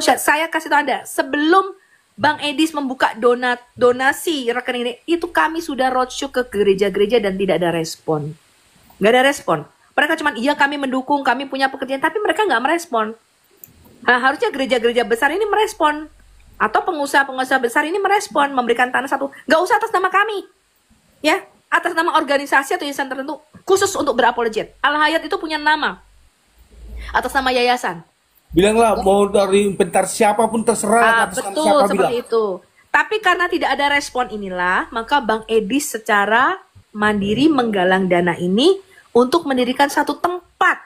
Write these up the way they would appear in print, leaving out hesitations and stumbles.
saya kasih tahu Anda, sebelum Bang Edis membuka donasi rekening ini, itu kami sudah roadshow ke gereja-gereja dan tidak ada respon. Nggak ada respon. Mereka cuma, iya kami mendukung, kami punya pekerjaan, tapi mereka nggak merespon. Nah, harusnya gereja-gereja besar ini merespon. Atau pengusaha-pengusaha besar ini merespon, memberikan tanah satu. Nggak usah atas nama kami. Ya, atas nama organisasi atau yayasan tertentu, khusus untuk berapologet. Al-Hayat itu punya nama. Atas nama yayasan. Bilanglah mau dari inventar siapapun terserah. Betul, seperti itu. Tapi karena tidak ada respon inilah, maka Bang Edis secara mandiri menggalang dana ini untuk mendirikan satu tempat,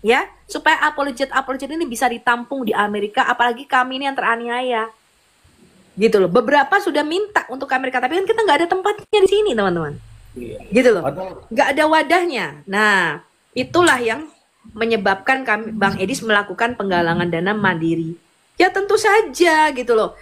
ya, supaya apologet ini bisa ditampung di Amerika, apalagi kami ini yang teraniaya, gitu loh. Beberapa sudah minta untuk ke Amerika, tapi kan kita nggak ada tempatnya di sini, teman-teman, gitu loh, nggak ada wadahnya. Nah, itulah yang menyebabkan Bang Edis melakukan penggalangan dana mandiri. Ya tentu saja, gitu loh.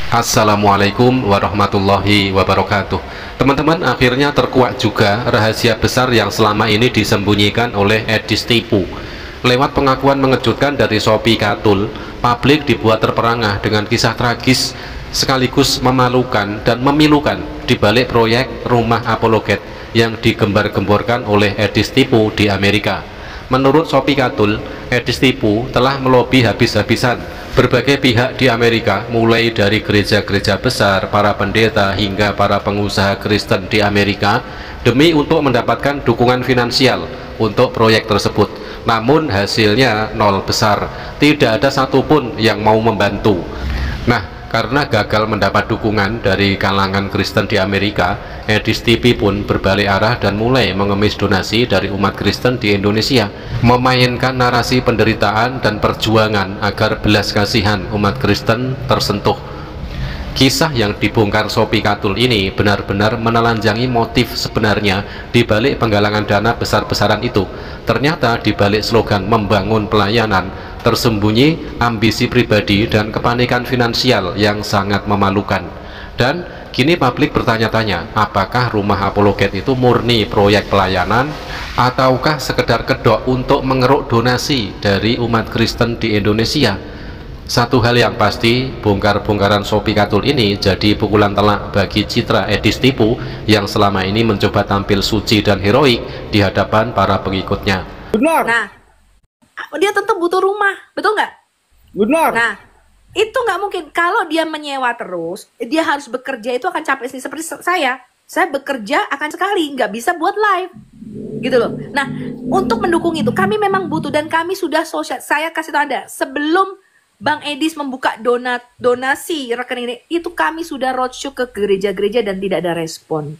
Assalamualaikum warahmatullahi wabarakatuh. Teman-teman, akhirnya terkuak juga rahasia besar yang selama ini disembunyikan oleh Edis Tipu. Lewat pengakuan mengejutkan dari Sophie Katul, publik dibuat terperangah dengan kisah tragis sekaligus memalukan dan memilukan di balik proyek rumah apologet yang digembar-gemborkan oleh Edis Tipu di Amerika. Menurut Sophie Katul, Edis Tipu telah melobi habis-habisan berbagai pihak di Amerika, mulai dari gereja-gereja besar, para pendeta, hingga para pengusaha Kristen di Amerika, demi untuk mendapatkan dukungan finansial untuk proyek tersebut. Namun hasilnya nol besar, tidak ada satupun yang mau membantu. Nah, karena gagal mendapat dukungan dari kalangan Kristen di Amerika, Edis Tipu pun berbalik arah dan mulai mengemis donasi dari umat Kristen di Indonesia, memainkan narasi penderitaan dan perjuangan agar belas kasihan umat Kristen tersentuh. Kisah yang dibongkar Sophie Katul ini benar-benar menelanjangi motif sebenarnya di balik penggalangan dana besar-besaran itu. Ternyata di balik slogan membangun pelayanan tersembunyi ambisi pribadi dan kepanikan finansial yang sangat memalukan. Dan kini publik bertanya-tanya, apakah rumah apologet itu murni proyek pelayanan ataukah sekedar kedok untuk mengeruk donasi dari umat Kristen di Indonesia? Satu hal yang pasti, bongkar-bongkaran Sophie Katul ini jadi pukulan telak bagi citra Edis Tipu yang selama ini mencoba tampil suci dan heroik di hadapan para pengikutnya. Benar. Nah, dia tentu butuh rumah, betul nggak? Benar. Nah, itu nggak mungkin. Kalau dia menyewa terus, dia harus bekerja, itu akan capek sih. Seperti saya bekerja akan sekali, nggak bisa buat live, gitu loh. Nah, untuk mendukung itu, kami memang butuh, dan kami sudah sosial. Saya kasih tahu Anda, sebelum Bang Edis membuka donasi rekening ini, itu kami sudah roadshow ke gereja-gereja dan tidak ada respon.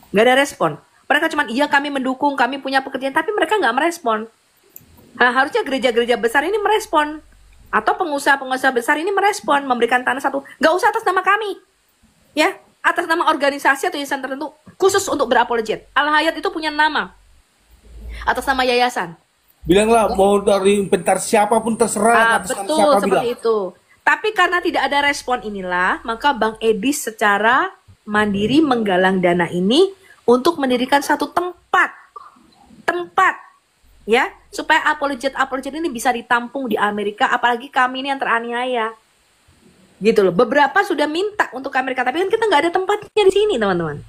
Nggak ada respon. Mereka cuma, iya kami mendukung, kami punya pekerjaan, tapi mereka nggak merespon. Nah, harusnya gereja-gereja besar ini merespon. Atau pengusaha-pengusaha besar ini merespon, memberikan tanah satu. Nggak usah atas nama kami. Ya, atas nama organisasi atau yayasan tertentu, khusus untuk berapologet. Al-Hayat itu punya nama. Atas nama yayasan. Bilanglah mau dari inventar siapapun terserah. Betul, seperti itu. Tapi karena tidak ada respon inilah, maka Bang Edis secara mandiri menggalang dana ini untuk mendirikan satu tempat, ya, supaya apologet ini bisa ditampung di Amerika, apalagi kami ini yang teraniaya, gitu loh. Beberapa sudah minta untuk ke Amerika, tapi kan kita nggak ada tempatnya di sini, teman-teman,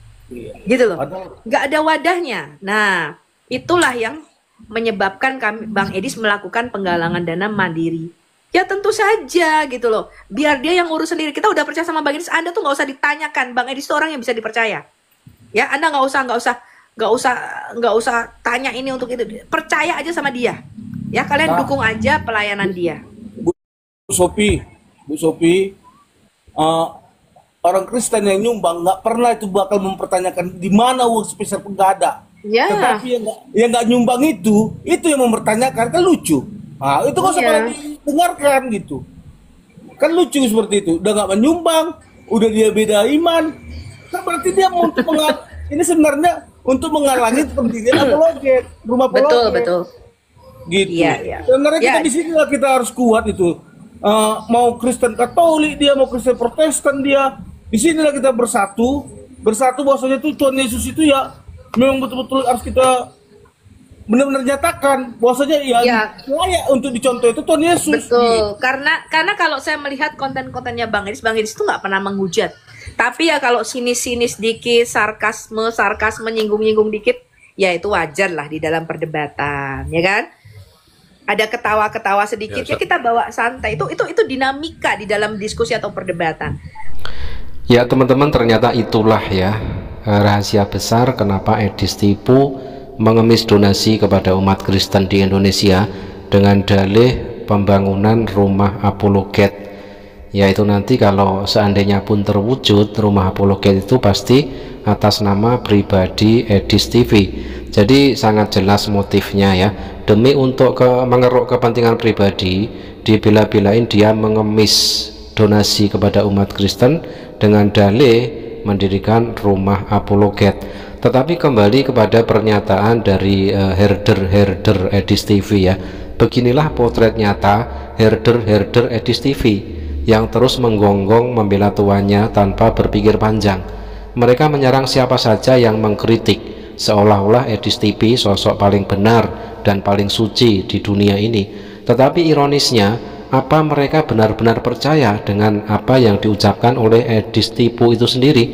gitu loh, nggak ada wadahnya. Nah, itulah yang menyebabkan Bang Edis melakukan penggalangan dana mandiri. Ya tentu saja, gitu loh, biar dia yang urus sendiri. Kita udah percaya sama Bang Edis. Anda tuh nggak usah ditanyakan, Bang Edis itu orang yang bisa dipercaya. Ya, Anda nggak usah tanya ini untuk itu. Percaya aja sama dia. Ya, kalian dukung aja pelayanan dia. Bu Sophie, orang Kristen yang nyumbang nggak pernah itu bakal mempertanyakan di mana uang spesial pun nggak ada. Ya. Tetapi yang nggak nyumbang itu yang mempertanyakan, kan lucu. Nah, itu kok sebenarnya didengarkan gitu. Kan lucu seperti itu. Udah nggak menyumbang, udah dia beda iman. Kan berarti dia mau untuk ini sebenarnya untuk menghalangi kepentingan apologet, rumah apologet. Betul. Gitu. Iya. Sebenarnya kita di sini lah kita harus kuat itu. Mau Kristen Katolik dia, mau Kristen Protestan dia, Di sinilah kita bersatu bahwasanya itu Tuhan Yesus itu ya memang betul-betul harus kita benar-benar nyatakan bahwasanya ya layak untuk dicontoh itu Tuhan Yesus. Betul. Karena kalau saya melihat konten-kontennya Bang Edis itu nggak pernah menghujat. Tapi ya kalau sinis-sinis dikit, sarkasme nyinggung-nyinggung dikit, ya itu wajar lah di dalam perdebatan, ya kan? Ada ketawa-ketawa sedikit ya kita bawa santai. Itu dinamika di dalam diskusi atau perdebatan. Ya teman-teman, ternyata itulah ya rahasia besar kenapa Edis Tipu mengemis donasi kepada umat Kristen di Indonesia dengan dalih pembangunan rumah apologet, yaitu nanti kalau seandainya pun terwujud rumah apologet itu pasti atas nama pribadi Edis TV. Jadi sangat jelas motifnya ya, demi untuk mengeruk kepentingan pribadi, dibela-belain dia mengemis donasi kepada umat Kristen dengan dalih mendirikan rumah apologet. Tetapi kembali kepada pernyataan dari herder Edis TV ya, beginilah potret nyata herder Edis TV yang terus menggonggong membela tuannya tanpa berpikir panjang. Mereka menyerang siapa saja yang mengkritik, seolah-olah Edis TV sosok paling benar dan paling suci di dunia ini. Tetapi ironisnya, apa mereka benar-benar percaya dengan apa yang diucapkan oleh Edis Tipu itu sendiri?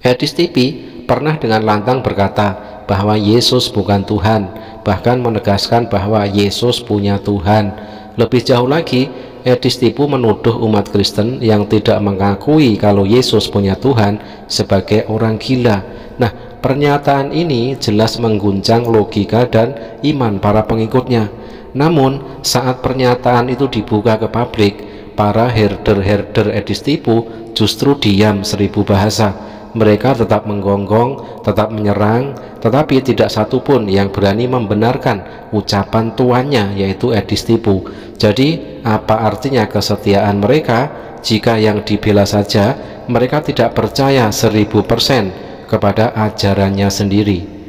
Edis TV pernah dengan lantang berkata bahwa Yesus bukan Tuhan, bahkan menegaskan bahwa Yesus punya Tuhan. Lebih jauh lagi, Edis Tipu menuduh umat Kristen yang tidak mengakui kalau Yesus punya Tuhan sebagai orang gila. Nah, pernyataan ini jelas mengguncang logika dan iman para pengikutnya. Namun, saat pernyataan itu dibuka ke publik, para herder Edis Tipu justru diam seribu bahasa. Mereka tetap menggonggong, tetap menyerang, tetapi tidak satupun yang berani membenarkan ucapan tuannya, yaitu Edis Tipu. Jadi apa artinya kesetiaan mereka jika yang dibela saja mereka tidak percaya 1000% kepada ajarannya sendiri?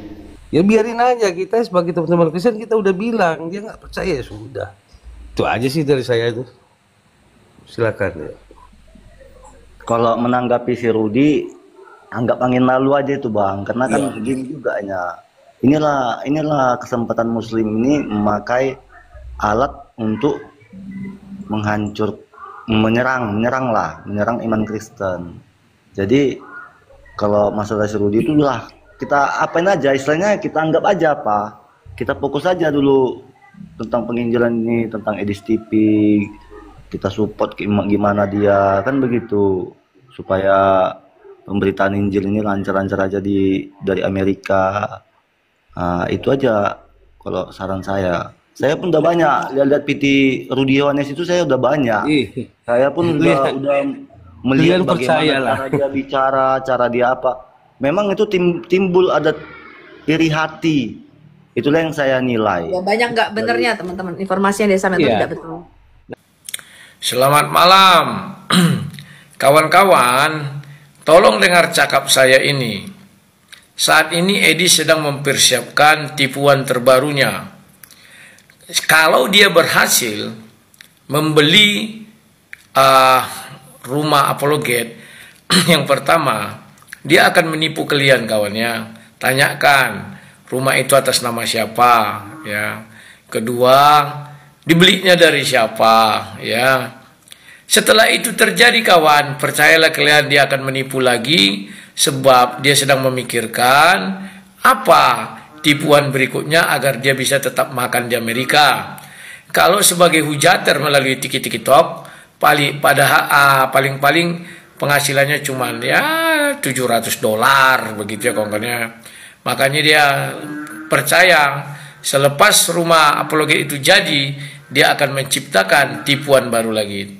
Ya biarin aja, kita sebagai teman-teman Kristen kita udah bilang, dia nggak percaya ya sudah. Itu aja sih dari saya itu. Silakan ya. Kalau menanggapi si Rudi, anggap angin lalu aja itu Bang, karena kan begini juga ya. Inilah kesempatan Muslim ini memakai alat untuk menyerang iman Kristen. Jadi kalau masalah si Rudi itu lah kita apain aja, istilahnya kita anggap aja kita fokus aja dulu tentang penginjilan ini, tentang Edis TV, kita support gimana dia, kan begitu, supaya pemberitaan Injil ini lancar-lancar aja dari Amerika. Itu aja kalau saran saya. Saya pun udah banyak lihat PT Rudi Yohanes itu, saya udah banyak. Saya pun udah melihat bagaimana cara dia bicara, cara dia apa. Memang itu timbul ada iri hati. Itulah yang saya nilai. Ya, banyak nggak benernya teman-teman, informasi yang disampaikan itu tidak betul. Selamat malam, kawan-kawan. Tolong dengar cakap saya ini. Saat ini Edis sedang mempersiapkan tipuan terbarunya. Kalau dia berhasil membeli rumah apologet, yang pertama, dia akan menipu kalian kawannya. Tanyakan rumah itu atas nama siapa, ya. Kedua, dibelinya dari siapa, ya. Setelah itu terjadi kawan, percayalah kalian dia akan menipu lagi, sebab dia sedang memikirkan apa tipuan berikutnya agar dia bisa tetap makan di Amerika. Kalau sebagai hujater melalui TikTok, paling-paling penghasilannya cuma ya $700 begitu ya kawan-kawannya. Makanya dia percaya selepas rumah apologet itu jadi, dia akan menciptakan tipuan baru lagi.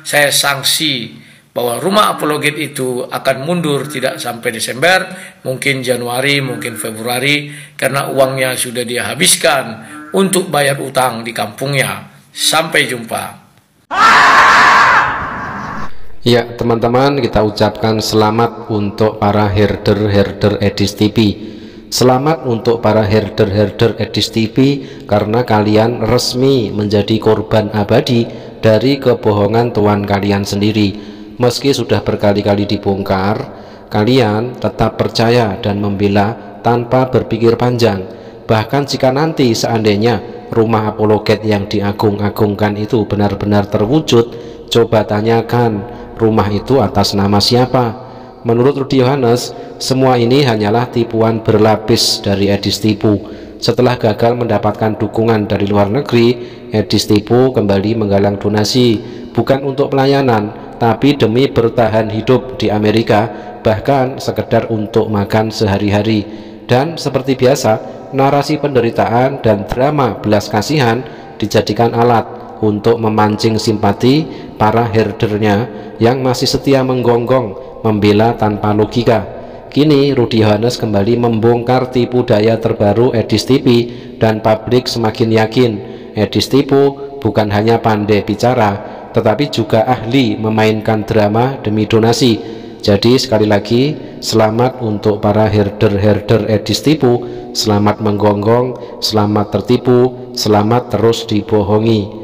Saya sanksi bahwa rumah apologet itu akan mundur tidak sampai Desember, mungkin Januari, mungkin Februari, karena uangnya sudah dia habiskan untuk bayar utang di kampungnya. Sampai jumpa. Ya teman-teman, kita ucapkan selamat untuk para herder Edis TV. Selamat untuk para herder Edis TV, karena kalian resmi menjadi korban abadi dari kebohongan Tuhan kalian sendiri. Meski sudah berkali-kali dibongkar, kalian tetap percaya dan membela tanpa berpikir panjang. Bahkan jika nanti seandainya rumah apologet yang diagung-agungkan itu benar-benar terwujud, coba tanyakan rumah itu atas nama siapa. Menurut Rudy Yohanes, semua ini hanyalah tipuan berlapis dari Edis Tipu. Setelah gagal mendapatkan dukungan dari luar negeri, Edis Tipu kembali menggalang donasi, bukan untuk pelayanan, tapi demi bertahan hidup di Amerika, bahkan sekedar untuk makan sehari-hari. Dan seperti biasa, narasi penderitaan dan drama belas kasihan dijadikan alat untuk memancing simpati para herdernya yang masih setia menggonggong, membela tanpa logika. Kini Rudy Yohanes kembali membongkar tipu daya terbaru Edis TV dan publik semakin yakin Edis Tipu bukan hanya pandai bicara, tetapi juga ahli memainkan drama demi donasi. Jadi sekali lagi, selamat untuk para herder-herder Edis Tipu, selamat menggonggong, selamat tertipu, selamat terus dibohongi.